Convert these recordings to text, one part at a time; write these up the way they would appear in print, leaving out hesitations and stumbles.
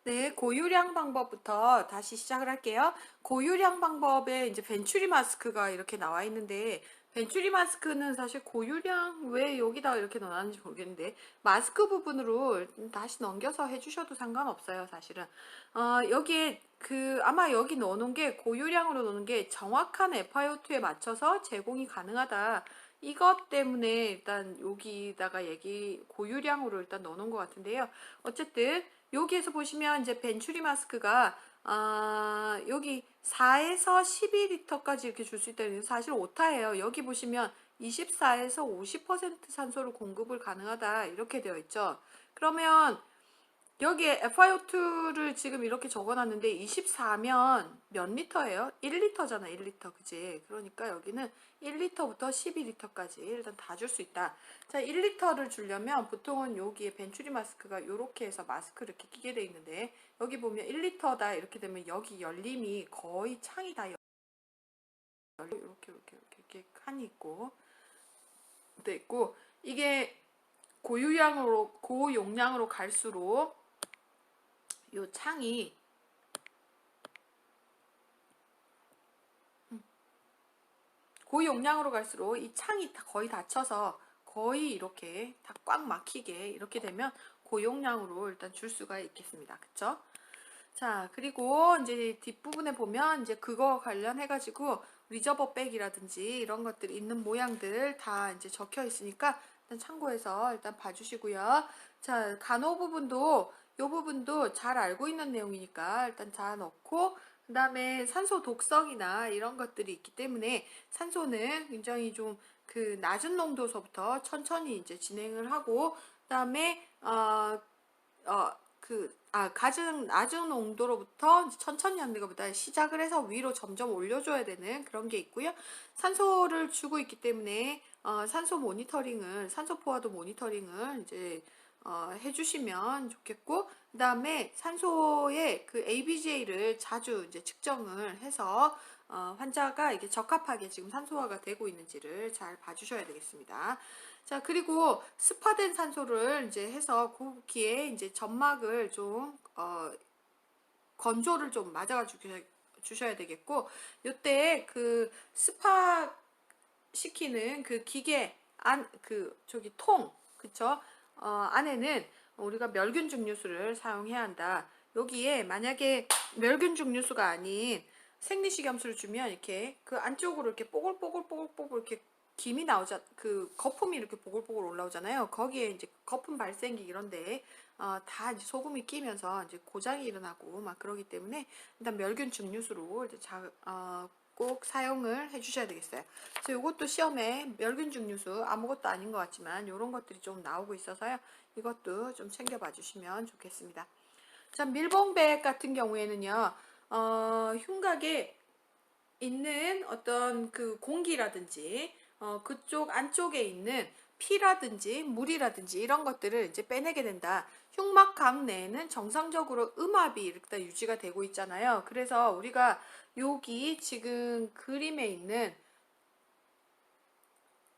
네, 고유량 방법부터 다시 시작을 할게요. 고유량 방법에 이제 벤츄리 마스크가 이렇게 나와 있는데, 벤츄리 마스크는 사실 고유량 왜 여기다 이렇게 넣어놨는지 모르겠는데, 마스크 부분으로 다시 넘겨서 해주셔도 상관없어요, 사실은. 여기에 아마 여기 넣어놓은 게 고유량으로 넣는 게 정확한 FiO2에 맞춰서 제공이 가능하다. 이것 때문에 일단 여기다가 고유량으로 일단 넣어놓은 것 같은데요. 어쨌든, 여기에서 보시면 이제 벤츄리 마스크가 여기 4에서 12리터까지 이렇게 줄 수 있다는 게 사실 오타예요. 여기 보시면 24에서 50% 산소를 공급을 가능하다 이렇게 되어 있죠. 그러면 여기에 FiO2를 지금 이렇게 적어놨는데 24면 몇 리터예요? 1리터잖아, 1리터. 그지? 그러니까 여기는 1리터부터 12리터까지 일단 다 줄 수 있다. 자, 1리터를 주려면 보통은 여기에 벤츄리 마스크가 이렇게 해서 마스크를 이렇게 끼게 돼 있는데 여기 보면 1리터다 이렇게 되면 여기 열림이 거의 창이 다 이렇게 칸이 있고 돼 있고 이게 고용량으로 갈수록 요 창이 고용량으로 갈수록 이 창이 거의 닫혀서 거의 이렇게 다 꽉 막히게 이렇게 되면 고용량으로 일단 줄 수가 있겠습니다. 그쵸? 자, 그리고 이제 뒷부분에 보면 이제 그거 관련해가지고 리저버 백이라든지 이런 것들이 있는 모양들 다 이제 적혀 있으니까 일단 참고해서 일단 봐주시고요. 자, 간호 부분도 요 부분도 잘 알고 있는 내용이니까 일단 다 넣고 그 다음에 산소 독성이나 이런 것들이 있기 때문에 산소는 굉장히 좀 낮은 농도서부터 천천히 이제 진행을 하고 그 다음에 가장 낮은 농도로부터 천천히 하는 것보다 시작을 해서 위로 점점 올려줘야 되는 그런 게 있고요. 산소를 주고 있기 때문에 산소 포화도 모니터링을 이제 해주시면 좋겠고, 그 다음에 산소의 그 ABGA를 자주 이제 측정을 해서 환자가 이게 적합하게 지금 산소화가 되고 있는지를 잘 봐주셔야 되겠습니다. 자, 그리고 습화된 산소를 이제 해서 거기에 이제 점막을 좀, 건조를 좀 맞아 주셔야 되겠고, 요때 그 습화 시키는 그 기계 저기 그쵸? 안에는 우리가 멸균 증류수를 사용해야 한다. 여기에 만약에 멸균 증류수가 아닌 생리식염수를 주면 이렇게 그 안쪽으로 이렇게 뽀글뽀글 이렇게 김이 나오자, 거품이 이렇게 보글보글 올라오잖아요. 거기에 이제 거품 발생기 이런데, 다 이제 소금이 끼면서 이제 고장이 일어나고 막 그러기 때문에 일단 멸균 증류수로 이제 꼭 사용을 해주셔야 되겠어요. 그래서 이것도 시험에 멸균 증류수 아무것도 아닌 것 같지만 이런 것들이 좀 나오고 있어서요. 이것도 좀 챙겨봐 주시면 좋겠습니다. 자, 밀봉백 같은 경우에는요, 흉곽에 있는 어떤 그 공기라든지 그쪽 안쪽에 있는 피라든지 물이라든지 이런 것들을 이제 빼내게 된다. 흉막각 내에는 정상적으로 음압이 일단 유지가 되고 있잖아요. 그래서 우리가 여기 지금 그림에 있는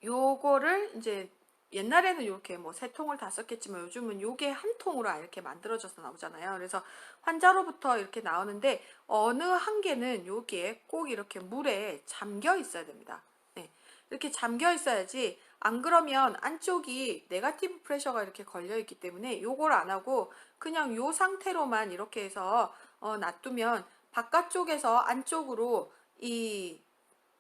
요거를 이제 옛날에는 이렇게 뭐 세 통을 다 썼겠지만 요즘은 요게 한 통으로 이렇게 만들어져서 나오잖아요. 그래서 환자로부터 이렇게 나오는데 어느 한 개는 요게 꼭 이렇게 물에 잠겨 있어야 됩니다. 네. 이렇게 잠겨 있어야지 안 그러면 안쪽이 네가티브 프레셔가 이렇게 걸려 있기 때문에 요걸 안 하고 그냥 요 상태로만 이렇게 해서 놔두면 바깥쪽에서 안쪽으로 이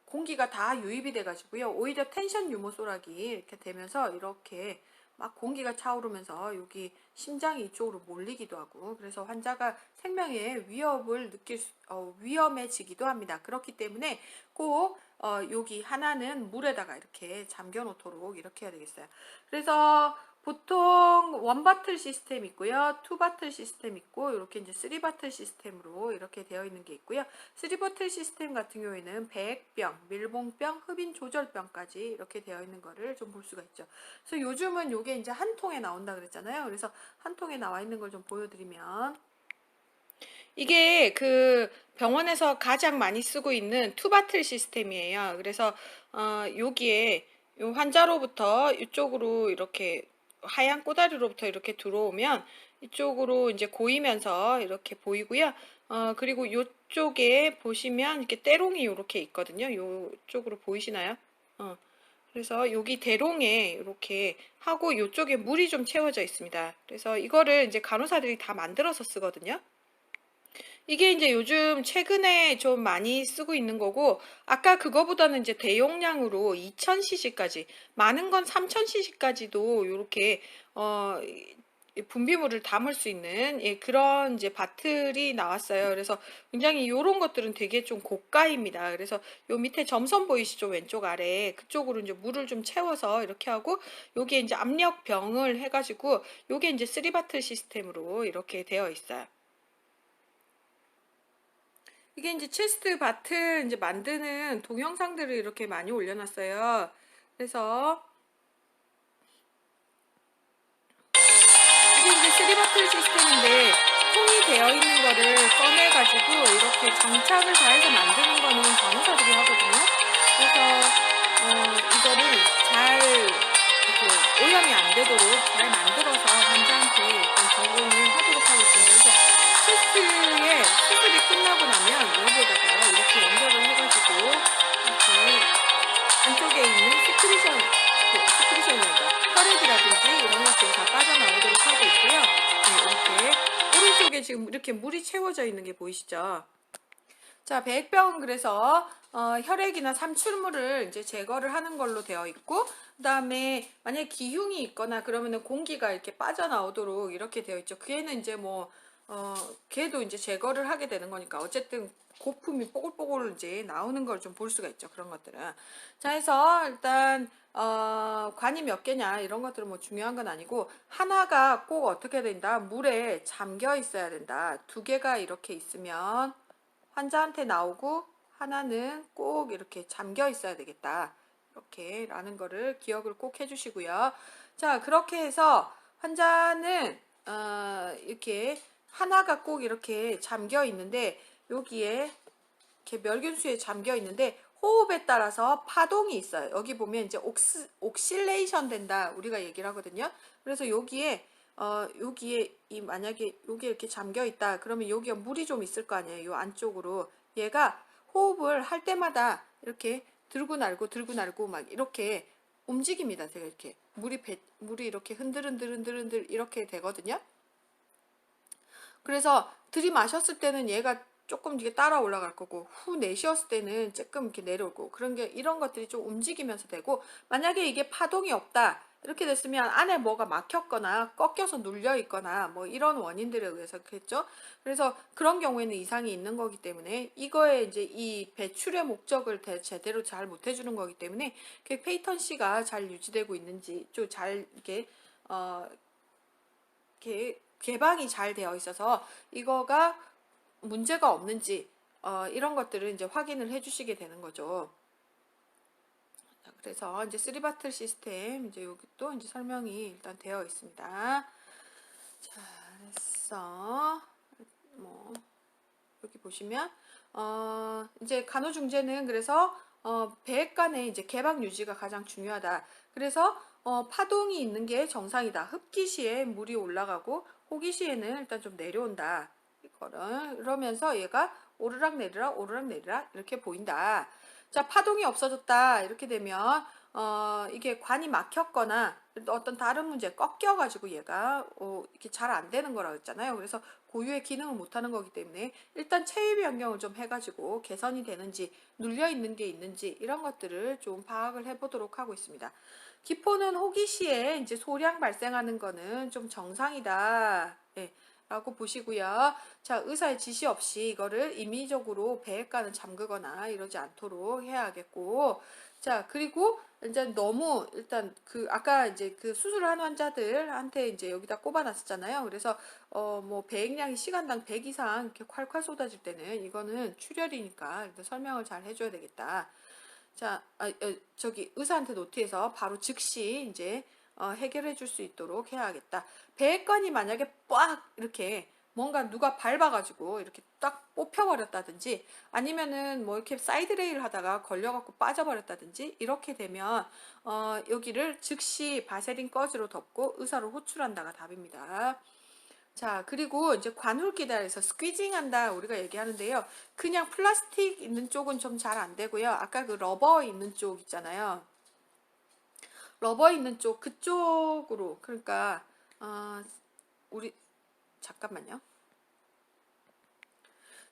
공기가 다 유입이 돼가지고요. 오히려 텐션 유모소락이 이렇게 되면서 이렇게 막 공기가 차오르면서 여기 심장이 이쪽으로 몰리기도 하고 그래서 환자가 생명의 위협을 위험해지기도 합니다. 그렇기 때문에 꼭 여기 하나는 물에다가 이렇게 잠겨 놓도록 이렇게 해야 되겠어요. 그래서 보통 원바틀 시스템 있고요. 투바틀 시스템 있고 이렇게 이제 쓰리바틀 시스템으로 이렇게 되어 있는 게 있고요. 쓰리바틀 시스템 같은 경우에는 백병, 밀봉병, 흡인 조절병까지 이렇게 되어 있는 거를 좀 볼 수가 있죠. 그래서 요즘은 요게 이제 한 통에 나온다 그랬잖아요. 그래서 한 통에 나와 있는 걸 좀 보여드리면 이게 그 병원에서 가장 많이 쓰고 있는 투바틀 시스템이에요. 그래서 여기에 요 환자로부터 이쪽으로 이렇게 하얀 꼬다리로부터 이렇게 들어오면 이쪽으로 이제 고이면서 이렇게 보이고요. 그리고 요쪽에 보시면 이렇게 때롱이 이렇게 있거든요. 요쪽으로 보이시나요? 그래서 여기 대롱에 이렇게 하고 요쪽에 물이 좀 채워져 있습니다. 그래서 이거를 이제 간호사들이 다 만들어서 쓰거든요. 이게 이제 요즘 최근에 좀 많이 쓰고 있는 거고, 아까 그거보다는 이제 대용량으로 2000cc까지, 많은 건 3000cc까지도 이렇게, 분비물을 담을 수 있는, 예, 그런 이제 바틀이 나왔어요. 그래서 굉장히 이런 것들은 되게 좀 고가입니다. 그래서 요 밑에 점선 보이시죠? 왼쪽 아래. 그쪽으로 이제 물을 좀 채워서 이렇게 하고, 요게 이제 압력병을 해가지고, 요게 이제 3바틀 시스템으로 이렇게 되어 있어요. 이게 이제 체스트 바틀 이제 만드는 동영상들을 이렇게 많이 올려놨어요. 그래서 이게 이제 3바틀 시스템인데 통이 되어 있는 거를 꺼내가지고 이렇게 장착을 다 해서 만드는 거는 간호사들이 하거든요. 그래서 이거를 잘 이렇게 오염이 안 되도록 잘 만들어서 환자한테 일단 제공을 하도록 하고 있습니다. 그래서 체스트에 수술이 끝나고 나면 여기에다가 이렇게 연결을 해가지고 이렇게 안쪽에 있는 스크리션이란다. 혈액이라든지 이런 것들이 다 빠져나오도록 하고 있고요. 네, 이렇게 오른쪽에 지금 이렇게 물이 채워져 있는 게 보이시죠? 자, 배액병은 그래서 혈액이나 삼출물을 이제 제거를 하는 걸로 되어 있고, 그다음에 만약에 기흉이 있거나 그러면은 공기가 이렇게 빠져나오도록 이렇게 되어 있죠. 걔는 이제 뭐 걔도 이제 제거를 하게 되는 거니까 어쨌든 거품이 뽀글뽀글 이제 나오는 걸 좀 볼 수가 있죠. 그런 것들은. 자, 해서 일단 관이 몇 개냐 이런 것들은 뭐 중요한 건 아니고 하나가 꼭 어떻게 된다? 물에 잠겨 있어야 된다. 두 개가 이렇게 있으면 환자한테 나오고 하나는 꼭 이렇게 잠겨 있어야 되겠다. 이렇게 라는 거를 기억을 꼭 해주시고요. 자, 그렇게 해서 환자는 이렇게 하나가 꼭 이렇게 잠겨 있는데 여기에 이렇게 멸균수에 잠겨 있는데 호흡에 따라서 파동이 있어요. 여기 보면 이제 옥실레이션 된다 우리가 얘기를 하거든요. 그래서 여기에 만약에 여기 이렇게 잠겨 있다 그러면 여기에 물이 좀 있을 거 아니에요. 요 안쪽으로 얘가 호흡을 할 때마다 이렇게 들고 날고 막 이렇게 움직입니다. 제가 이렇게 물이 이렇게 흔들흔들 이렇게 되거든요. 그래서 들이마셨을 때는 얘가 조금 이게 따라 올라갈 거고 후 내쉬었을 때는 조금 이렇게 내려올 거고 그런 게 이런 것들이 좀 움직이면서 되고 만약에 이게 파동이 없다 이렇게 됐으면 안에 뭐가 막혔거나 꺾여서 눌려 있거나 뭐 이런 원인들에 의해서 그랬죠. 그래서 그런 경우에는 이상이 있는 거기 때문에 이거에 이제 이 배출의 목적을 제대로 잘 못 해주는 거기 때문에 그 페이턴시가 잘 유지되고 있는지 좀 잘 이렇게 개방이 잘 되어 있어서 이거가 문제가 없는지 이런 것들을 이제 확인을 해주시게 되는 거죠. 그래서 이제 3바틀 시스템 이제 여기 또 이제 설명이 일단 되어 있습니다. 자, 그래서 뭐 여기 보시면 이제 간호중재는 그래서 배액 간의 이제 개방 유지가 가장 중요하다. 그래서 파동이 있는 게 정상이다. 흡기 시에 물이 올라가고 호기 시에는 일단 좀 내려온다. 이거를 그러면서 얘가 오르락 내리락 이렇게 보인다. 자, 파동이 없어졌다. 이렇게 되면 이게 관이 막혔거나 어떤 다른 문제 꺾여가지고 얘가 이렇게 잘 안 되는 거라고 했잖아요. 그래서 고유의 기능을 못하는 거기 때문에 일단 체위 변경을 좀 해가지고 개선이 되는지 눌려 있는 게 있는지 이런 것들을 좀 파악을 해보도록 하고 있습니다. 기포는 호기 시에 이제 소량 발생하는 거는 좀 정상이다. 네, 라고 보시고요. 자, 의사의 지시 없이 이거를 임의적으로 배액관을 잠그거나 이러지 않도록 해야겠고, 자, 그리고 이제 너무 일단 아까 이제 그 수술을 한 환자들한테 이제 여기다 꼽아놨었잖아요. 그래서 뭐 배액량이 시간당 100 이상 이렇게 콸콸 쏟아질 때는 이거는 출혈이니까 일단 설명을 잘 해줘야 되겠다. 자, 저기 의사한테 노트에서 바로 즉시 이제 해결해 줄 수 있도록 해야겠다. 배관이 만약에 빡 이렇게 뭔가 누가 밟아가지고 이렇게 딱 뽑혀버렸다든지 아니면은 뭐 이렇게 사이드 레일 하다가 걸려갖고 빠져버렸다든지 이렇게 되면 여기를 즉시 바세린 꺼즈로 덮고 의사로 호출한다가 답입니다. 자, 그리고 이제 관울기다에서 스퀴징 한다 우리가 얘기하는데요. 그냥 플라스틱 있는 쪽은 좀 잘 안 되고요. 아까 그 러버 있는 쪽 있잖아요. 러버 있는 쪽 그쪽으로 그러니까 우리 잠깐만요.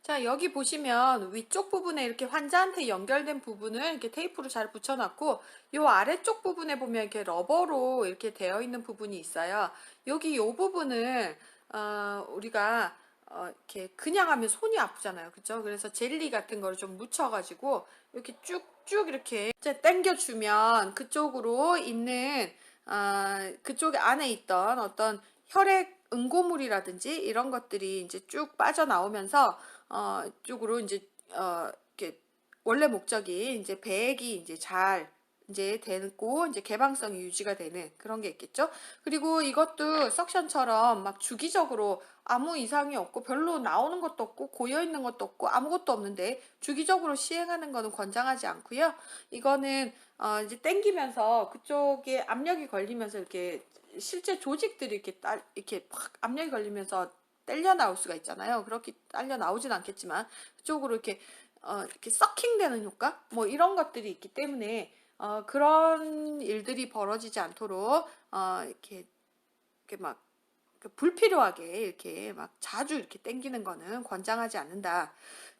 자, 여기 보시면 위쪽 부분에 이렇게 환자한테 연결된 부분을 이렇게 테이프로 잘 붙여놨고, 요 아래쪽 부분에 보면 이렇게 러버로 이렇게 되어 있는 부분이 있어요. 여기 요 부분을, 우리가, 이렇게 그냥 하면 손이 아프잖아요. 그쵸? 그래서 젤리 같은 거를 좀 묻혀가지고, 이렇게 쭉쭉 이렇게 이제 당겨주면 그쪽으로 있는, 그쪽 안에 있던 어떤 혈액 응고물이라든지 이런 것들이 이제 쭉 빠져나오면서 쪽으로 이제 이렇게 원래 목적이 이제 배액이 이제 잘 이제 되고 이제 개방성이 유지가 되는 그런 게 있겠죠. 그리고 이것도 석션처럼 막 주기적으로 아무 이상이 없고 별로 나오는 것도 없고 고여 있는 것도 없고 아무것도 없는데 주기적으로 시행하는 거는 권장하지 않고요. 이거는 이제 땡기면서 그쪽에 압력이 걸리면서 이렇게 실제 조직들이 이렇게 팍 압력이 걸리면서 딸려 나올 수가 있잖아요. 그렇게 딸려 나오진 않겠지만 그쪽으로 이렇게 서킹되는 효과 뭐 이런 것들이 있기 때문에 그런 일들이 벌어지지 않도록 이렇게 막 불필요하게 이렇게 막 자주 이렇게 땡기는 거는 권장하지 않는다.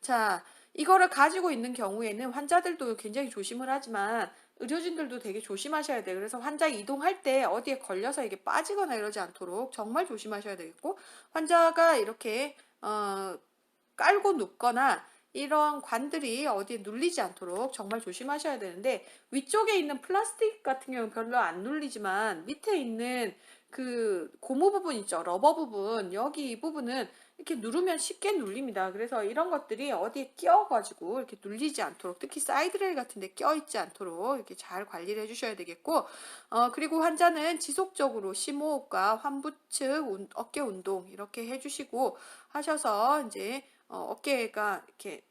자, 이거를 가지고 있는 경우에는 환자들도 굉장히 조심을 하지만 의료진들도 되게 조심하셔야 돼요. 그래서 환자 이동할 때 어디에 걸려서 이게 빠지거나 이러지 않도록 정말 조심하셔야 되겠고, 환자가 이렇게 깔고 눕거나 이런 관들이 어디에 눌리지 않도록 정말 조심하셔야 되는데, 위쪽에 있는 플라스틱 같은 경우는 별로 안 눌리지만 밑에 있는 그 고무 부분 있죠, 러버 부분, 여기 이 부분은 이렇게 누르면 쉽게 눌립니다. 그래서 이런 것들이 어디에 끼어가지고 이렇게 눌리지 않도록, 특히 사이드레일 같은 데 껴있지 않도록 이렇게 잘 관리를 해주셔야 되겠고, 그리고 환자는 지속적으로 심호흡과 환부측 어깨 운동 이렇게 해주시고 하셔서 이제 어깨가 이렇게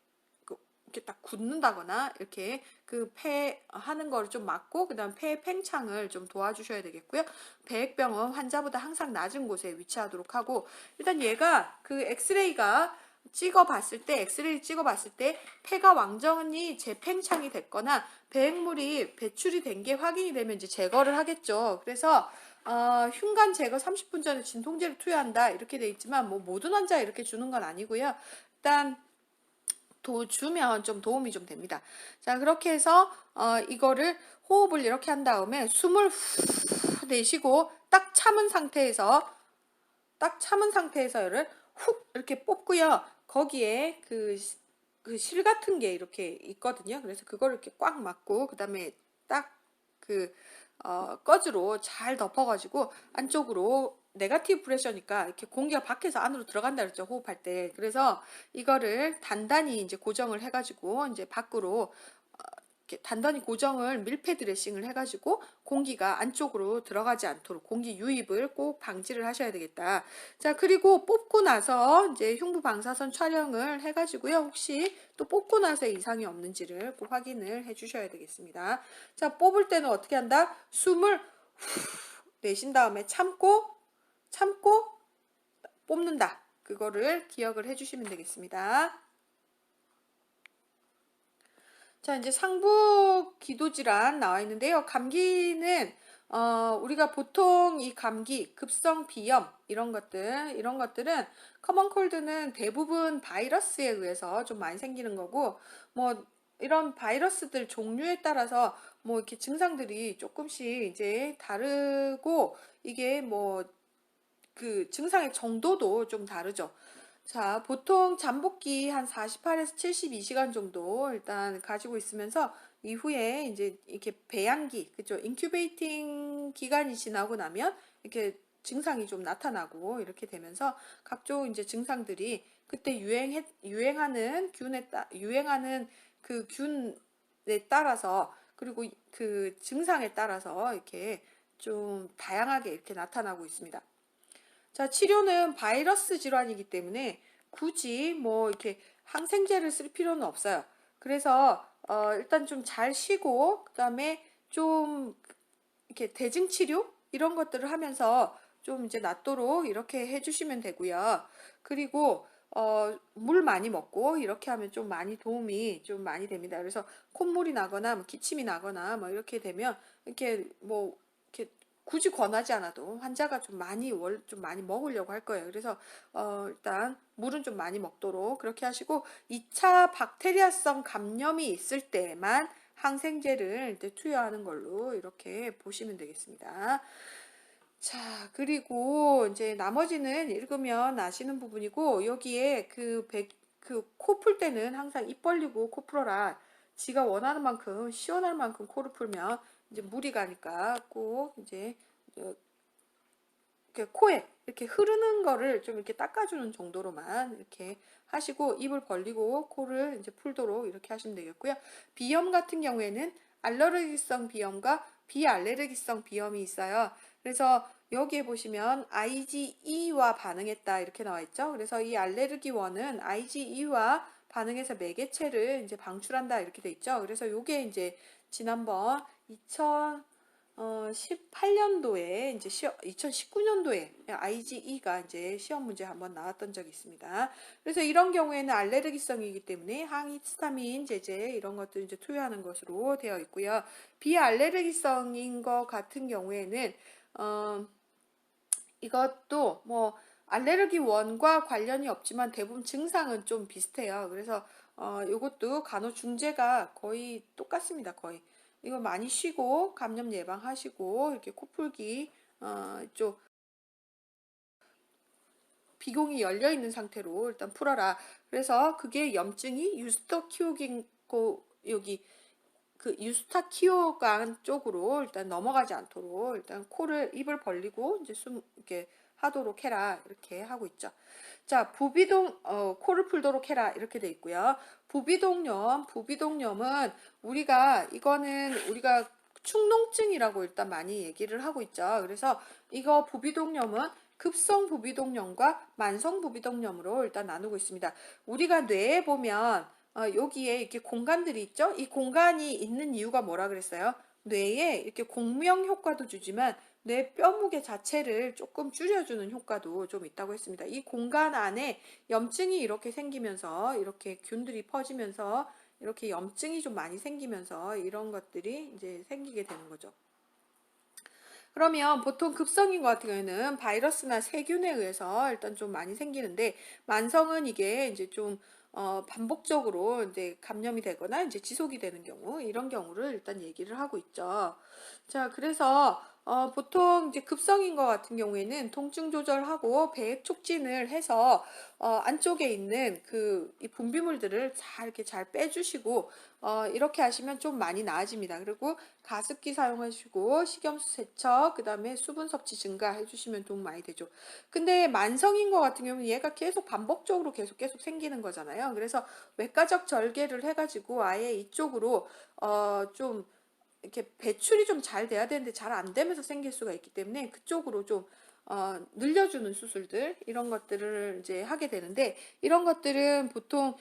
딱 굳는다거나 이렇게 그 폐 하는 거를 좀 막고 그다음 폐 팽창을 좀 도와주셔야 되겠고요. 배액병은 환자보다 항상 낮은 곳에 위치하도록 하고, 일단 얘가 그 엑스레이가 엑스레이 찍어봤을 때 폐가 완전히 재팽창이 됐거나 배액물이 배출이 된 게 확인이 되면 이제 제거를 하겠죠. 그래서 흉관 제거 30분 전에 진통제를 투여한다 이렇게 돼 있지만 뭐 모든 환자에 이렇게 주는 건 아니고요. 일단 주면 좀 도움이 좀 됩니다. 자, 그렇게 해서 이거를 호흡을 이렇게 한 다음에 숨을 후 내쉬고 딱 참은 상태에서 열을 훅 이렇게 뽑고요. 거기에 그 실 같은 게 이렇게 있거든요. 그래서 그걸 이렇게 꽉 막고 그다음에 딱그 꺼즈로 잘 덮어가지고 안쪽으로 네가티브 프레셔니까 이렇게 공기가 밖에서 안으로 들어간다 그랬죠, 호흡할 때. 그래서 이거를 단단히 이제 고정을 해가지고 이제 밖으로 이렇게 단단히 고정을 밀폐 드레싱을 해가지고 공기가 안쪽으로 들어가지 않도록 공기 유입을 꼭 방지를 하셔야 되겠다. 자, 그리고 뽑고 나서 이제 흉부 방사선 촬영을 해가지고요. 혹시 또 뽑고 나서 이상이 없는지를 꼭 확인을 해주셔야 되겠습니다. 자, 뽑을 때는 어떻게 한다? 숨을 내쉰 다음에 참고 뽑는다. 그거를 기억을 해주시면 되겠습니다. 자, 이제 상부 기도질환 나와 있는데요. 감기는 우리가 보통 이 감기, 급성 비염 이런 것들은 커먼 콜드는 대부분 바이러스에 의해서 좀 많이 생기는 거고, 뭐 이런 바이러스들 종류에 따라서 뭐 이렇게 증상들이 조금씩 이제 다르고, 이게 뭐 그 증상의 정도도 좀 다르죠. 자, 보통 잠복기 한 48에서 72시간 정도 일단 가지고 있으면서 이후에 이제 이렇게 배양기, 그죠? 인큐베이팅 기간이 지나고 나면 이렇게 증상이 좀 나타나고 이렇게 되면서 각종 이제 증상들이 그때 유행하는 그 균에 따라서, 그리고 그 증상에 따라서 이렇게 좀 다양하게 이렇게 나타나고 있습니다. 자, 치료는 바이러스 질환이기 때문에 굳이 뭐 이렇게 항생제를 쓸 필요는 없어요. 그래서 일단 좀 잘 쉬고 그다음에 좀 이렇게 대증 치료 이런 것들을 하면서 좀 이제 낫도록 이렇게 해주시면 되고요. 그리고 물 많이 먹고 이렇게 하면 좀 많이 도움이 좀 많이 됩니다. 그래서 콧물이 나거나 뭐 기침이 나거나 뭐 이렇게 되면 이렇게 뭐 이렇게 굳이 권하지 않아도 환자가 좀 많이 먹으려고 할 거예요. 그래서 일단 물은 좀 많이 먹도록 그렇게 하시고 2차 박테리아성 감염이 있을 때만 항생제를 이제 투여하는 걸로 이렇게 보시면 되겠습니다. 자, 그리고 이제 나머지는 읽으면 아시는 부분이고, 여기에 그 코 풀 때는 항상 입 벌리고 코 풀어라. 지가 원하는 만큼, 시원할 만큼 코를 풀면 이제 무리 가니까 꼭 이제 어, 이렇게 코에 이렇게 흐르는 거를 좀 이렇게 닦아주는 정도로만 이렇게 하시고 입을 벌리고 코를 이제 풀도록 이렇게 하시면 되겠고요. 비염 같은 경우에는 알레르기성 비염과 비알레르기성 비염이 있어요. 그래서 여기에 보시면 IgE와 반응했다 이렇게 나와 있죠. 그래서 이 알레르기원은 IgE와 반응해서 매개체를 이제 방출한다 이렇게 돼 있죠. 그래서 요게 이제 지난번 18년도에 이제 2019년도에 IgE가 이제 시험 문제 한번 나왔던 적이 있습니다. 그래서 이런 경우에는 알레르기성이기 때문에 항히스타민 제제 이런 것들 이제 투여하는 것으로 되어 있고요. 비알레르기성인 것 같은 경우에는 어, 이것도 뭐 알레르기 원과 관련이 없지만 대부분 증상은 좀 비슷해요. 그래서 이것도 간호중재가 거의 똑같습니다. 거의. 이거 많이 쉬고 감염 예방하시고 이렇게 코풀기 이쪽 비공이 열려 있는 상태로 일단 풀어라. 그래서 그게 염증이 유스터키오긴고 여기 그 유스타키오간 쪽으로 일단 넘어가지 않도록 일단 입을 벌리고 이제 숨 이렇게 하도록 해라 이렇게 하고 있죠. 자, 코를 풀도록 해라 이렇게 돼 있고요. 부비동염은 우리가 축농증이라고 일단 많이 얘기를 하고 있죠. 그래서 이거 부비동염은 급성 부비동염과 만성 부비동염으로 일단 나누고 있습니다. 우리가 뇌에 보면 여기에 이렇게 공간들이 있죠? 이 공간이 있는 이유가 뭐라 그랬어요? 뇌에 이렇게 공명 효과도 주지만 뇌 뼈무게 자체를 조금 줄여주는 효과도 좀 있다고 했습니다. 이 공간 안에 염증이 이렇게 생기면서 이렇게 균들이 퍼지면서 이렇게 염증이 좀 많이 생기면서 이런 것들이 이제 생기게 되는 거죠. 그러면 보통 급성인 것 같은 경우에는 바이러스나 세균에 의해서 일단 좀 많이 생기는데 만성은 이게 이제 좀 반복적으로 이제 감염이 되거나 이제 지속이 되는 경우 이런 경우를 일단 얘기를 하고 있죠. 자, 그래서 보통 이제 급성인 것 같은 경우에는 통증 조절하고 배액 촉진을 해서 안쪽에 있는 이 분비물들을 이렇게 잘 빼주시고 이렇게 하시면 좀 많이 나아집니다. 그리고 가습기 사용하시고 식염수 세척, 그 다음에 수분 섭취 증가해 주시면 도움 많이 되죠. 근데 만성인 것 같은 경우는 얘가 계속 반복적으로 계속 생기는 거잖아요. 그래서 외과적 절개를 해가지고 아예 이쪽으로 좀 이렇게 배출이 좀 잘 돼야 되는데 잘 안 되면서 생길 수가 있기 때문에 그쪽으로 좀 늘려주는 수술들 이런 것들을 이제 하게 되는데 이런 것들은 보통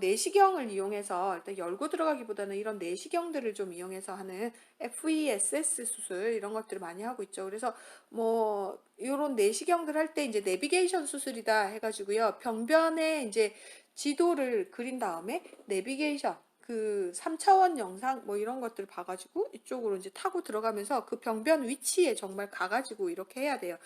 내시경을 이용해서 일단 열고 들어가기보다는 이런 내시경들을 좀 이용해서 하는 FESS 수술 이런 것들을 많이 하고 있죠. 그래서 뭐 이런 내시경들 할 때 이제 내비게이션 수술이다 해가지고요. 병변에 이제 지도를 그린 다음에 내비게이션 그 3차원 영상 뭐 이런 것들 봐가지고 이쪽으로 이제 타고 들어가면서 그 병변 위치에 정말 가가지고 이렇게 해야 돼요.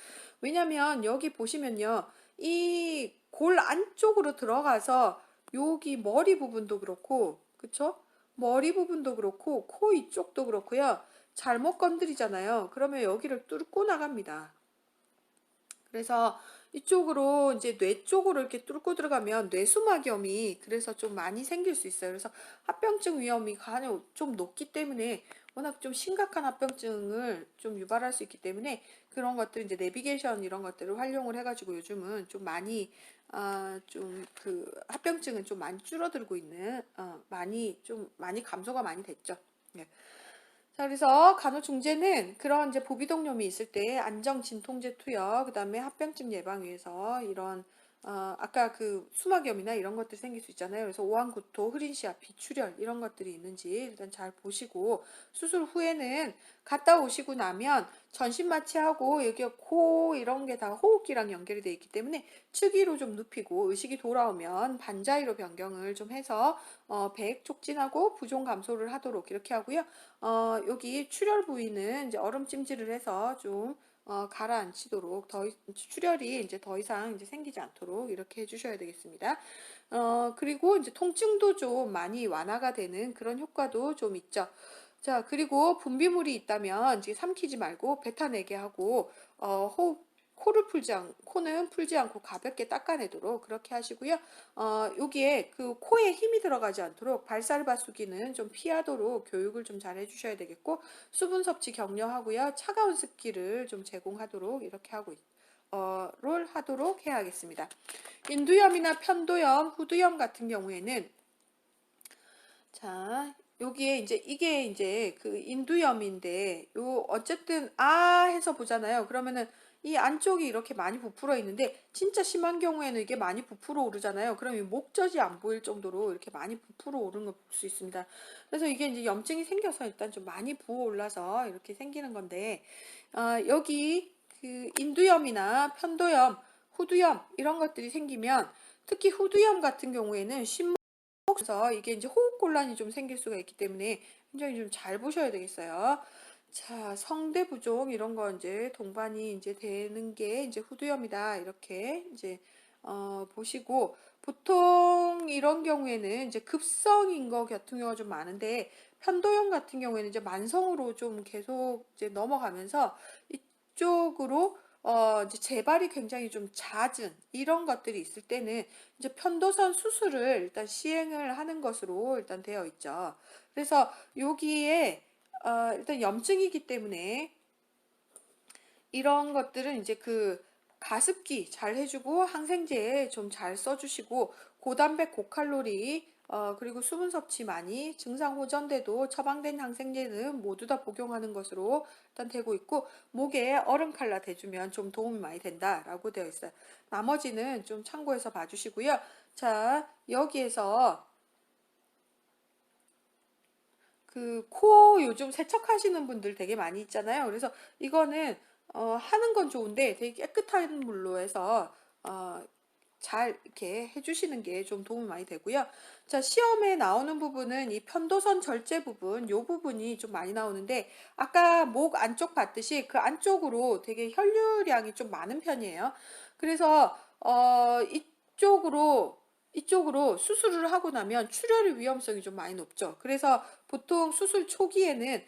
왜냐면 여기 보시면요. 이 골 안쪽으로 들어가서 여기 머리 부분도 그렇고, 그쵸? 머리 부분도 그렇고, 코 이쪽도 그렇고요. 잘못 건드리잖아요. 그러면 여기를 뚫고 나갑니다. 그래서 이쪽으로 이제 뇌 쪽으로 이렇게 뚫고 들어가면 뇌수막염이 그래서 좀 많이 생길 수 있어요. 그래서 합병증 위험이 간에 좀 높기 때문에 워낙 좀 심각한 합병증을 좀 유발할 수 있기 때문에 그런 것들 이제 내비게이션 이런 것들을 활용을 해가지고 요즘은 좀 많이 좀 그 합병증은 좀 많이 줄어들고 있는 많이 감소가 많이 됐죠. 네. 자, 그래서 간호중재는 그런 이제 부비동염이 있을 때 안정 진통제 투여, 그 다음에 합병증 예방 위해서 이런 아까 그 수막염이나 이런 것들이 생길 수 있잖아요. 그래서 오한구토, 흐린시아, 비출혈 이런 것들이 있는지 일단 잘 보시고 수술 후에는 갔다 오시고 나면 전신 마취하고 여기 코 이런 게 다 호흡기랑 연결이 돼 있기 때문에 측위로 좀 눕히고 의식이 돌아오면 반자위로 변경을 좀 해서 배액 촉진하고 부종 감소를 하도록 이렇게 하고요. 여기 출혈 부위는 이제 얼음 찜질을 해서 좀 가라앉히도록 출혈이 이제 더 이상 이제 생기지 않도록 이렇게 해주셔야 되겠습니다. 그리고 이제 통증도 좀 많이 완화가 되는 그런 효과도 좀 있죠. 자, 그리고 분비물이 있다면 이제 삼키지 말고 뱉어내게 하고 호흡 코는 풀지 않고 가볍게 닦아내도록 그렇게 하시고요. 여기에 그 코에 힘이 들어가지 않도록 발살바수기는 좀 피하도록 교육을 좀 잘 해주셔야 되겠고, 수분 섭취 격려하고요. 차가운 습기를 좀 제공하도록 이렇게 를 하도록 해야겠습니다. 인두염이나 편도염, 후두염 같은 경우에는 자, 여기에 이제 이게 이제 그 인두염인데 요 어쨌든 해서 보잖아요. 그러면은 이 안쪽이 이렇게 많이 부풀어 있는데 진짜 심한 경우에는 이게 많이 부풀어 오르잖아요. 그러면 이 목젖이 안 보일 정도로 이렇게 많이 부풀어 오르는 걸 볼 수 있습니다. 그래서 이게 이제 염증이 생겨서 일단 좀 많이 부어 올라서 이렇게 생기는 건데 여기 그 인두염이나 편도염, 후두염 이런 것들이 생기면 특히 후두염 같은 경우에는 그래서 이게 이제 호흡곤란이 좀 생길 수가 있기 때문에 굉장히 좀 잘 보셔야 되겠어요. 자, 성대 부종 이런 거 이제 동반이 이제 되는 게 이제 후두염이다. 이렇게 이제 보시고 보통 이런 경우에는 이제 급성인 거 같은 경우가 좀 많은데 편도염 같은 경우에는 이제 만성으로 좀 계속 이제 넘어가면서 이쪽으로 이제 재발이 굉장히 좀 잦은 이런 것들이 있을 때는 이제 편도선 수술을 일단 시행을 하는 것으로 일단 되어 있죠. 그래서 여기에 일단 염증이기 때문에 이런 것들은 이제 그 가습기 잘 해주고 항생제 좀 잘 써주시고 고단백 고칼로리 그리고 수분 섭취 많이 증상 호전돼도 처방된 항생제는 모두 다 복용하는 것으로 일단 되고 있고 목에 얼음 칼라 대주면 좀 도움이 많이 된다라고 되어 있어요. 나머지는 좀 참고해서 봐주시고요. 자, 여기에서 그 코 요즘 세척하시는 분들 되게 많이 있잖아요. 그래서 이거는 하는 건 좋은데 되게 깨끗한 물로 해서 어, 잘 이렇게 해주시는 게 좀 도움이 많이 되고요. 자, 시험에 나오는 부분은 이 편도선 절제 부분, 요 부분이 좀 많이 나오는데 아까 목 안쪽 봤듯이 그 안쪽으로 되게 혈류량이 좀 많은 편이에요. 그래서 이쪽으로 수술을 하고 나면 출혈의 위험성이 좀 많이 높죠. 그래서 보통 수술 초기에는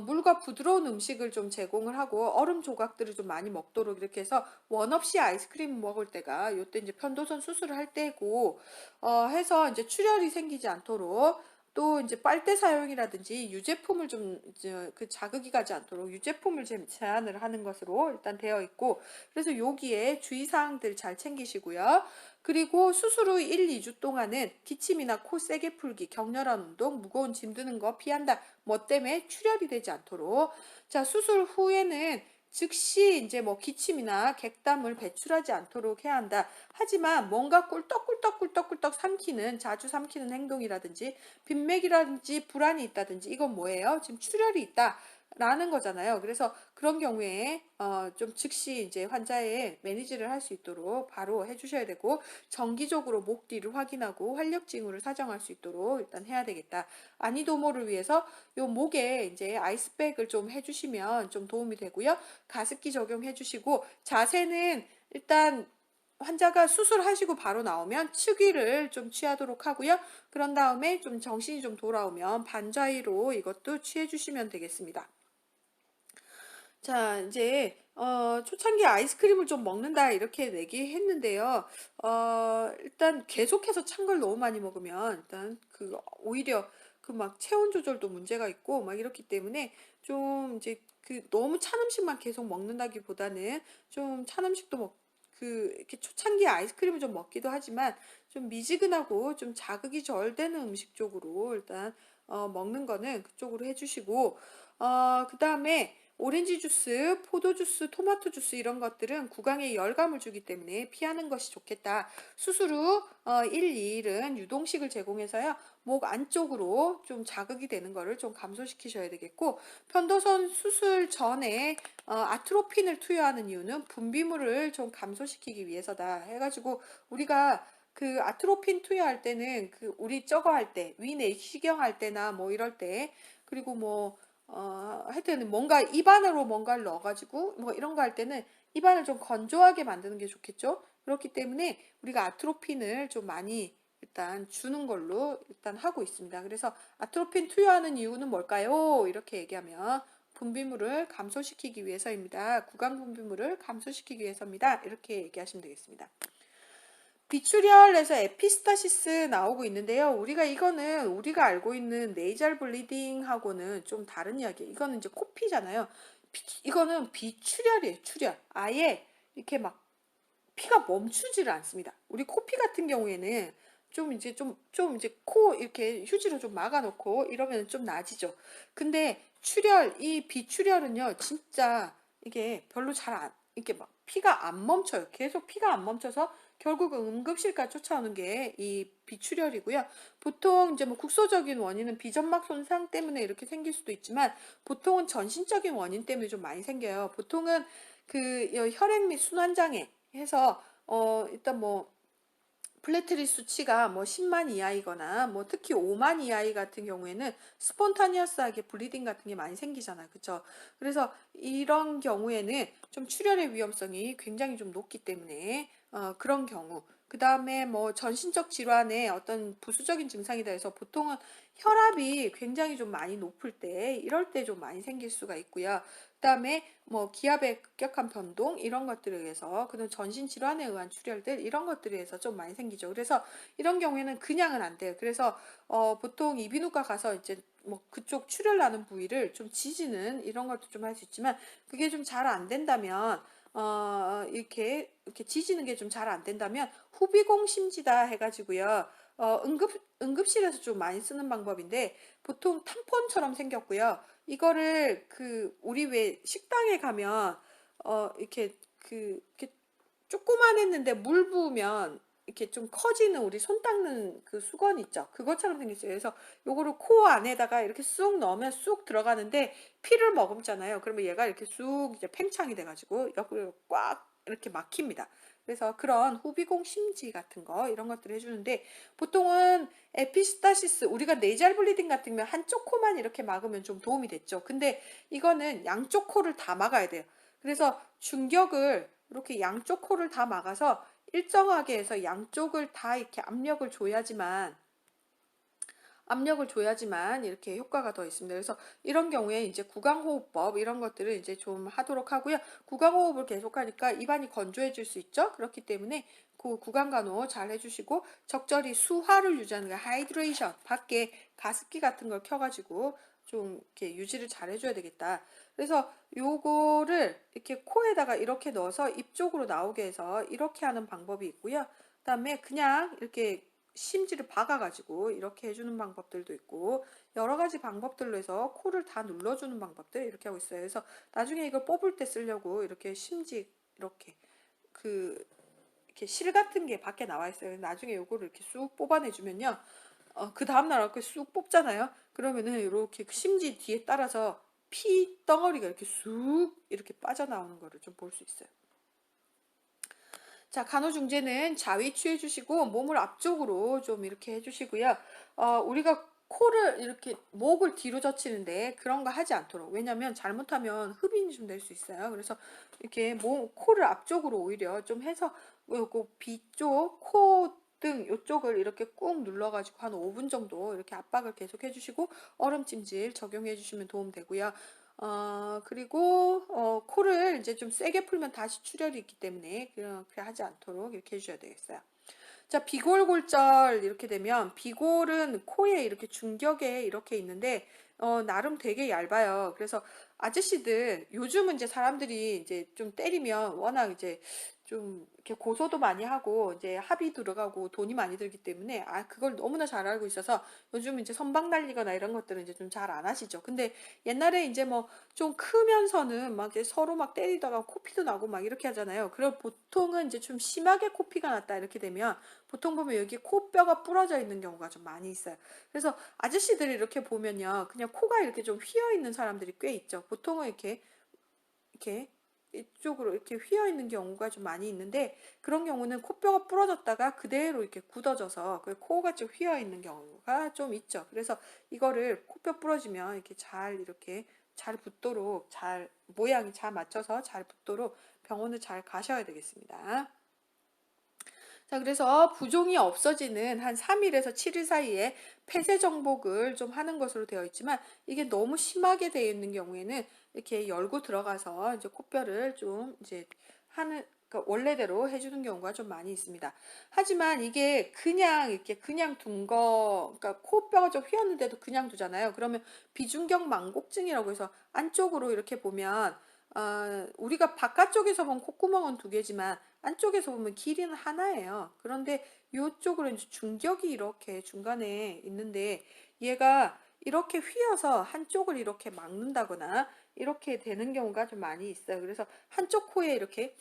물과 부드러운 음식을 좀 제공을 하고 얼음 조각들을 좀 많이 먹도록 이렇게 해서 원 없이 아이스크림 먹을 때가 요때 이제 편도선 수술을 할 때고 해서 이제 출혈이 생기지 않도록 또 이제 빨대 사용이라든지 유제품을 좀 그 자극이 가지 않도록 유제품을 제한을 하는 것으로 일단 되어 있고 그래서 여기에 주의사항들 잘 챙기시고요. 그리고 수술 후 1, 2주 동안은 기침이나 코 세게 풀기, 격렬한 운동, 무거운 짐 드는 거 피한다. 뭐 때문에 출혈이 되지 않도록. 자, 수술 후에는 즉시 이제 뭐 기침이나 객담을 배출하지 않도록 해야 한다. 하지만 뭔가 꿀떡꿀떡꿀떡꿀떡 삼키는 자주 삼키는 행동이라든지 빈맥이라든지 불안이 있다든지 이건 뭐예요? 지금 출혈이 있다. 라는 거잖아요. 그래서 그런 경우에 좀 즉시 이제 환자의 매니지를 할 수 있도록 바로 해주셔야 되고 정기적으로 목 뒤를 확인하고 활력 징후를 사정할 수 있도록 일단 해야 되겠다. 안이도모를 위해서 요 목에 이제 아이스백을 좀 해주시면 좀 도움이 되고요. 가습기 적용해 주시고 자세는 일단 환자가 수술하시고 바로 나오면 측위를 좀 취하도록 하고요. 그런 다음에 좀 정신이 좀 돌아오면 반자위로 이것도 취해 주시면 되겠습니다. 자, 이제 초창기 아이스크림을 좀 먹는다 이렇게 얘기했는데요. 일단 계속해서 찬 걸 너무 많이 먹으면 일단 그 오히려 그 막 체온 조절도 문제가 있고 막 이렇기 때문에 좀 이제 그 너무 찬 음식만 계속 먹는다기보다는 좀 찬 음식도 이렇게 초창기 아이스크림을 좀 먹기도 하지만 좀 미지근하고 좀 자극이 덜 되는 음식 쪽으로 일단 먹는 거는 그쪽으로 해주시고 그다음에 오렌지 주스, 포도 주스, 토마토 주스 이런 것들은 구강에 열감을 주기 때문에 피하는 것이 좋겠다. 수술 후 1, 2일은 유동식을 제공해서요. 목 안쪽으로 좀 자극이 되는 거를 좀 감소시키셔야 되겠고, 편도선 수술 전에 아트로핀을 투여하는 이유는 분비물을 좀 감소시키기 위해서다 해가지고, 우리가 그 아트로핀 투여할 때는 그 우리 저거 할 때, 위내시경 할 때나 뭐 이럴 때, 그리고 뭐 하여튼 뭔가 입안으로 뭔가를 넣어가지고 뭐 이런 거 할 때는 입안을 좀 건조하게 만드는 게 좋겠죠. 그렇기 때문에 우리가 아트로핀을 좀 많이 일단 주는 걸로 일단 하고 있습니다. 그래서 아트로핀 투여하는 이유는 뭘까요? 이렇게 얘기하면 분비물을 감소시키기 위해서입니다. 구강 분비물을 감소시키기 위해서입니다. 이렇게 얘기하시면 되겠습니다. 비출혈에서 에피스타시스 나오고 있는데요. 이거는 우리가 알고 있는 네이잘 블리딩하고는 좀 다른 이야기예요. 이거는 이제 코피잖아요. 이거는 비출혈이에요. 출혈. 아예 이렇게 막 피가 멈추지를 않습니다. 우리 코피 같은 경우에는 좀 이제 코 이렇게 휴지로 좀 막아놓고 이러면 좀 나아지죠. 근데 이 비출혈은요, 진짜 이게 별로 이렇게 막 피가 안 멈춰요. 계속 피가 안 멈춰서 결국은 응급실까지 쫓아오는 게 이 비출혈이고요. 보통 이제 뭐 국소적인 원인은 비점막 손상 때문에 이렇게 생길 수도 있지만 보통은 전신적인 원인 때문에 좀 많이 생겨요. 보통은 그 혈액 및 순환장애 해서 일단 뭐 플레트릿 수치가 뭐 10만 이하이거나 뭐 특히 5만 이하이 같은 경우에는 스폰타니어스하게 블리딩 같은 게 많이 생기잖아요. 그쵸? 그래서 이런 경우에는 좀 출혈의 위험성이 굉장히 좀 높기 때문에 그런 경우 그 다음에 뭐 전신적 질환의 어떤 부수적인 증상이다 해서 보통은 혈압이 굉장히 좀 많이 높을 때 이럴 때 좀 많이 생길 수가 있고요. 그다음에 뭐 기압의 급격한 변동 이런 것들에 의해서 그런 전신 질환에 의한 출혈들 이런 것들에 의해서 좀 많이 생기죠. 그래서 이런 경우에는 그냥은 안 돼요. 그래서 보통 이비인후과 가서 이제 뭐 그쪽 출혈 나는 부위를 좀 지지는 이런 것도 좀 할 수 있지만 그게 좀 잘 안 된다면 이렇게 지지는 게 좀 잘 안 된다면 후비공 심지다 해가지고요. 응급실에서 좀 많이 쓰는 방법인데 보통 탐폰처럼 생겼고요. 이거를 우리 왜 식당에 가면 이렇게 조그만했는데 물 부으면 이렇게 좀 커지는 우리 손 닦는 그 수건 있죠. 그것처럼 생겼어요. 그래서 요거를 코 안에다가 이렇게 쑥 넣으면 쑥 들어가는데 피를 머금잖아요. 그러면 얘가 이렇게 쑥 이제 팽창이 돼가지고 옆으로 꽉 이렇게 막힙니다. 그래서 그런 후비공 심지 같은 거 이런 것들을 해주는데 보통은 에피스타시스 우리가 네이잘 블리딩 같은 경우는 한쪽 코만 이렇게 막으면 좀 도움이 됐죠. 근데 이거는 양쪽 코를 다 막아야 돼요. 그래서 중격을 이렇게 양쪽 코를 다 막아서 일정하게 해서 양쪽을 다 이렇게 압력을 줘야지만 이렇게 효과가 더 있습니다. 그래서 이런 경우에 이제 구강호흡법 이런 것들을 이제 좀 하도록 하고요. 구강호흡을 계속하니까 입안이 건조해질 수 있죠. 그렇기 때문에 그 구강간호 잘 해주시고 적절히 수화를 유지하는 거 하이드레이션 밖에 가습기 같은 걸 켜가지고 좀 이렇게 유지를 잘 해줘야 되겠다. 그래서 요거를 이렇게 코에다가 이렇게 넣어서 입 쪽으로 나오게 해서 이렇게 하는 방법이 있고요. 그다음에 그냥 이렇게 심지를 박아가지고 이렇게 해주는 방법들도 있고 여러 가지 방법들로 해서 코를 다 눌러주는 방법들 이렇게 하고 있어요. 그래서 나중에 이걸 뽑을 때 쓰려고 이렇게 심지 그 이렇게 실 같은 게 밖에 나와 있어요. 나중에 요거를 이렇게 쑥 뽑아내주면요. 그 다음날 이렇게 쑥 뽑잖아요. 그러면은 이렇게 심지 뒤에 따라서 피 덩어리가 이렇게 쑥 이렇게 빠져나오는 거를 좀 볼 수 있어요. 자, 간호중재는 자위 취해주시고 몸을 앞쪽으로 좀 이렇게 해주시고요. 우리가 코를 이렇게 목을 뒤로 젖히는데 그런 거 하지 않도록. 왜냐면 잘못하면 흡인이 좀 될 수 있어요. 그래서 이렇게 코를 앞쪽으로 오히려 좀 해서 요거 비쪽, 코 등 이쪽을 이렇게 꾹 눌러가지고 한 5분 정도 이렇게 압박을 계속 해주시고 얼음찜질 적용해 주시면 도움 되고요. 그리고 코를 이제 좀 세게 풀면 다시 출혈이 있기 때문에 그렇게 하지 않도록 이렇게 해주셔야 되겠어요. 자, 비골골절 이렇게 되면 비골은 코에 이렇게 중격에 이렇게 있는데 나름 되게 얇아요. 그래서 아저씨들 요즘은 이제 사람들이 이제 좀 때리면 워낙 이제 좀 이렇게 고소도 많이 하고 이제 합이 들어가고 돈이 많이 들기 때문에 그걸 너무나 잘 알고 있어서 요즘 이제 선박 날리거나 이런 것들은 이제 좀 잘 안 하시죠. 근데 옛날에 이제 뭐 좀 크면서는 막 이제 서로 막 때리다가 코피도 나고 막 이렇게 하잖아요. 그럼 보통은 이제 좀 심하게 코피가 났다 이렇게 되면 보통 보면 여기 코뼈가 부러져 있는 경우가 좀 많이 있어요. 그래서 아저씨들이 이렇게 보면요. 그냥 코가 이렇게 좀 휘어 있는 사람들이 꽤 있죠. 보통은 이렇게 이쪽으로 이렇게 휘어 있는 경우가 좀 많이 있는데 그런 경우는 코뼈가 부러졌다가 그대로 이렇게 굳어져서 그 코가 좀 휘어 있는 경우가 좀 있죠. 그래서 이거를 코뼈 부러지면 이렇게 잘 붙도록 잘 모양이 잘 맞춰서 잘 붙도록 병원을 잘 가셔야 되겠습니다. 자, 그래서 부종이 없어지는 한 3일에서 7일 사이에 폐쇄 정복을 좀 하는 것으로 되어 있지만 이게 너무 심하게 되어 있는 경우에는 이렇게 열고 들어가서 이제 코뼈를 좀 이제 하는 그러니까 원래대로 해주는 경우가 좀 많이 있습니다. 하지만 이게 그냥 이렇게 그냥 둔 거, 그러니까 코뼈가 좀 휘었는데도 그냥 두잖아요. 그러면 비중격 망곡증이라고 해서 안쪽으로 이렇게 보면 우리가 바깥쪽에서 보면 콧구멍은 두 개지만 안쪽에서 보면 길이는 하나예요. 그런데 이쪽으로 이제 중격이 이렇게 중간에 있는데 얘가 이렇게 휘어서 한쪽을 이렇게 막는다거나 이렇게 되는 경우가 좀 많이 있어요. 그래서 한쪽 코에 이렇게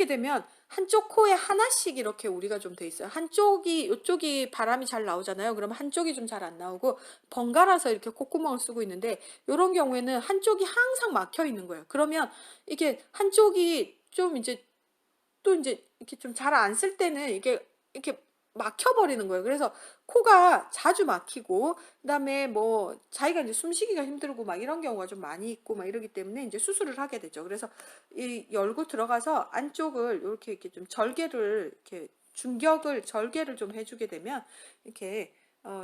되면 한쪽 코에 하나씩 이렇게 우리가 좀 돼 있어요. 한쪽이 이쪽이 바람이 잘 나오잖아요. 그러면 한쪽이 좀 잘 안 나오고 번갈아서 이렇게 콧구멍을 쓰고 있는데 이런 경우에는 한쪽이 항상 막혀 있는 거예요. 그러면 이게 한쪽이 좀 이제 또 이제 이렇게 좀 잘 안 쓸 때는 이게 이렇게 막혀버리는 거예요. 그래서 코가 자주 막히고, 그다음에 뭐 자기가 이제 숨쉬기가 힘들고 막 이런 경우가 좀 많이 있고 막 이러기 때문에 이제 수술을 하게 되죠. 그래서 이 열고 들어가서 안쪽을 이렇게 좀 절개를 이렇게 중격을 절개를 좀 해주게 되면 이렇게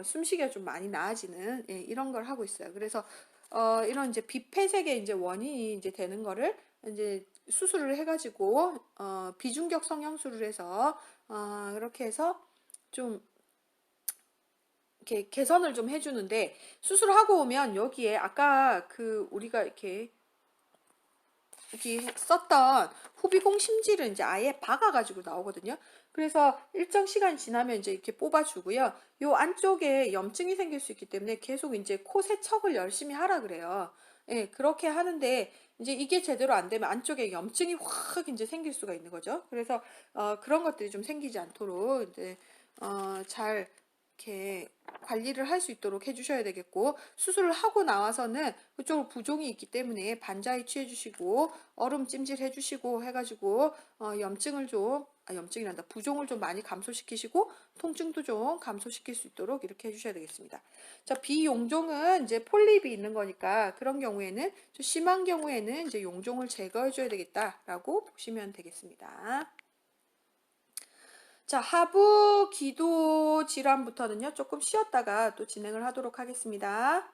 숨쉬기가 좀 많이 나아지는 이런 걸 하고 있어요. 그래서 이런 이제 비폐색의 이제 원인이 이제 되는 거를 이제 수술을 해가지고 비중격 성형술을 해서 그렇게 해서 좀 이렇게 개선을 좀 해주는데 수술하고 오면 여기에 아까 그 우리가 이렇게 여기 썼던 후비공 심지를 이제 아예 박아가지고 나오거든요. 그래서 일정 시간 지나면 이제 이렇게 뽑아주고요. 요 안쪽에 염증이 생길 수 있기 때문에 계속 이제 코 세척을 열심히 하라 그래요. 예, 그렇게 하는데 이제 이게 제대로 안 되면 안쪽에 염증이 확 이제 생길 수가 있는 거죠. 그래서 그런 것들이 좀 생기지 않도록 이제 잘 이렇게 관리를 할 수 있도록 해주셔야 되겠고 수술을 하고 나와서는 그쪽으로 부종이 있기 때문에 반자에 취해주시고 얼음 찜질 해주시고 해가지고 염증을 좀 염증이란다 부종을 좀 많이 감소시키시고 통증도 좀 감소시킬 수 있도록 이렇게 해주셔야 되겠습니다. 자, 비용종은 이제 폴립이 있는 거니까 그런 경우에는 좀 심한 경우에는 이제 용종을 제거해줘야 되겠다라고 보시면 되겠습니다. 자, 하부 기도 질환부터는요, 조금 쉬었다가 또 진행을 하도록 하겠습니다.